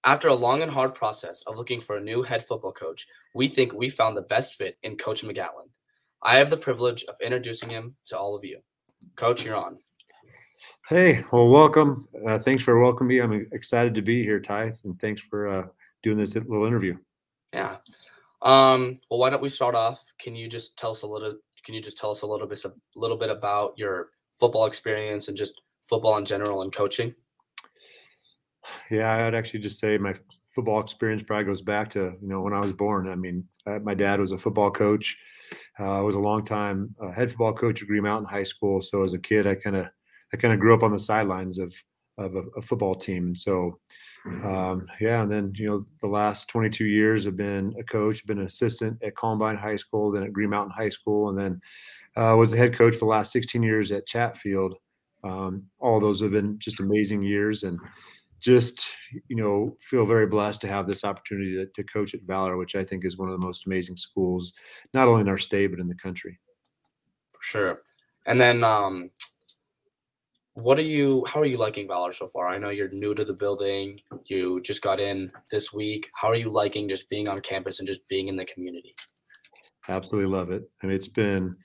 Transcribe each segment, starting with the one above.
After a long and hard process of looking for a new head football coach, we think we found the best fit in Coach McGatlin. I have the privilege of introducing him to all of you. Coach, you're on. Hey, well, welcome. Thanks for welcoming me. I'm excited to be here, Ty, and thanks for doing this little interview. Yeah. Well, why don't we start off? Can you just tell us a little bit about your football experience and just football in general and coaching? Yeah, I'd actually just say my football experience probably goes back to when I was born. I mean, my dad was a football coach. I was a long time head football coach at Green Mountain High School. So as a kid, I kind of grew up on the sidelines of a football team, and so yeah. And then the last 22 years I've been a coach, been an assistant at Columbine High School, then at Green Mountain High School, and then was the head coach for the last 16 years at Chatfield. All those have been just amazing years, and just feel very blessed to have this opportunity to coach at Valor, which I think is one of the most amazing schools, not only in our state but in the country. For sure. And then how are you liking Valor so far? I know you're new to the building. You just got in this week. How are you liking just being on campus and just being in the community? Absolutely love it. I mean, it's been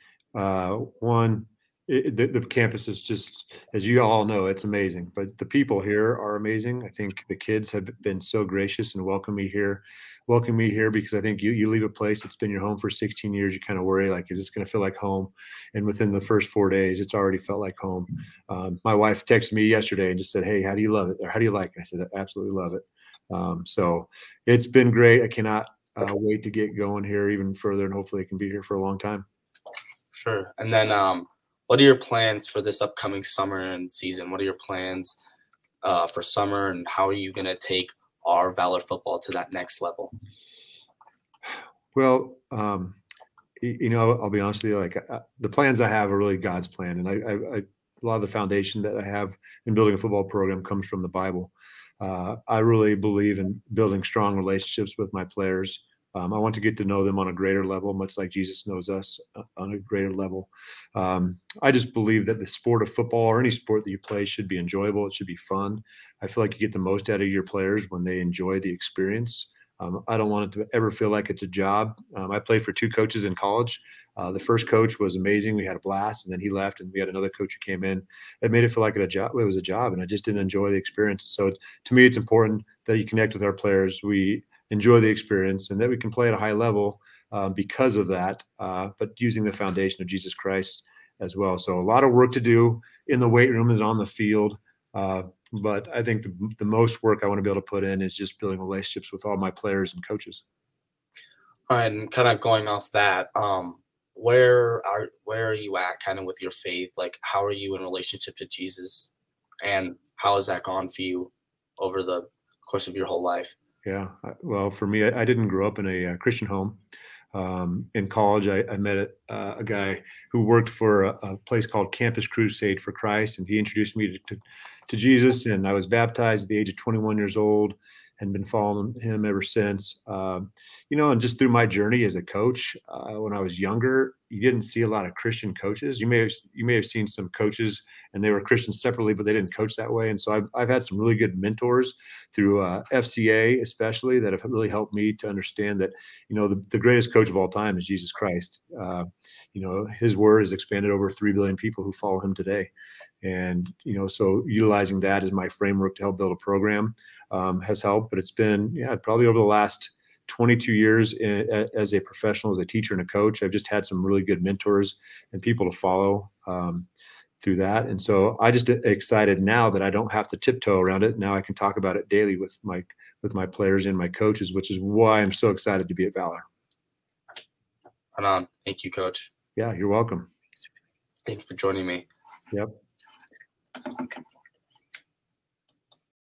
the campus is just, as you all know, it's amazing. But the people here are amazing. I think the kids have been so gracious and welcome me here because I think you leave a place that's been your home for 16 years. You kind of worry, like, is this going to feel like home? And within the first 4 days, it's already felt like home. My wife texted me yesterday and just said, "Hey, how do you love it? Or how do you like it?" I said, "I absolutely love it." So it's been great. I cannot wait to get going here even further, and hopefully I can be here for a long time. Sure. And then what are your plans for this upcoming summer and season? What are your plans for summer, and how are you going to take our Valor football to that next level? Well, I'll be honest with you. Like the plans I have are really God's plan, and a lot of the foundation that I have in building a football program comes from the Bible. I really believe in building strong relationships with my players. I want to get to know them on a greater level, much like Jesus knows us on a greater level. I just believe that the sport of football, or any sport that you play, should be enjoyable. It should be fun. I feel like you get the most out of your players when they enjoy the experience. I don't want it to ever feel like it's a job. I played for two coaches in college. The first coach was amazing. We had a blast, and then he left, and we had another coach who came in. It made it feel like it was a job, and I just didn't enjoy the experience. So to me, it's important that you connect with our players. We enjoy the experience, and that we can play at a high level because of that, but using the foundation of Jesus Christ as well. So a lot of work to do in the weight room and on the field. But I think the most work I want to be able to put in is just building relationships with all my players and coaches. All right, and kind of going off that, where are you at kind of with your faith? Like, how are you in relationship to Jesus, and how has that gone for you over the course of your whole life? Yeah. Well, for me, I didn't grow up in a Christian home. In college, I met a guy who worked for a place called Campus Crusade for Christ, and he introduced me to Jesus. And I was baptized at the age of 21 years old, and been following him ever since. And just through my journey as a coach, when I was younger, you didn't see a lot of Christian coaches. You may have seen some coaches, and they were Christians separately, but they didn't coach that way. And so I've had some really good mentors through FCA, especially, that have really helped me to understand that the greatest coach of all time is Jesus Christ. His word has expanded over 3 billion people who follow him today. And, so utilizing that as my framework to help build a program has helped. But it's been, probably over the last 22 years as a professional, as a teacher and a coach, I've just had some really good mentors and people to follow through that. And so I just excited now that I don't have to tiptoe around it. Now I can talk about it daily with my players and my coaches, which is why I'm so excited to be at Valor. Thank you, Coach. Yeah, you're welcome. Thank you for joining me. Yep.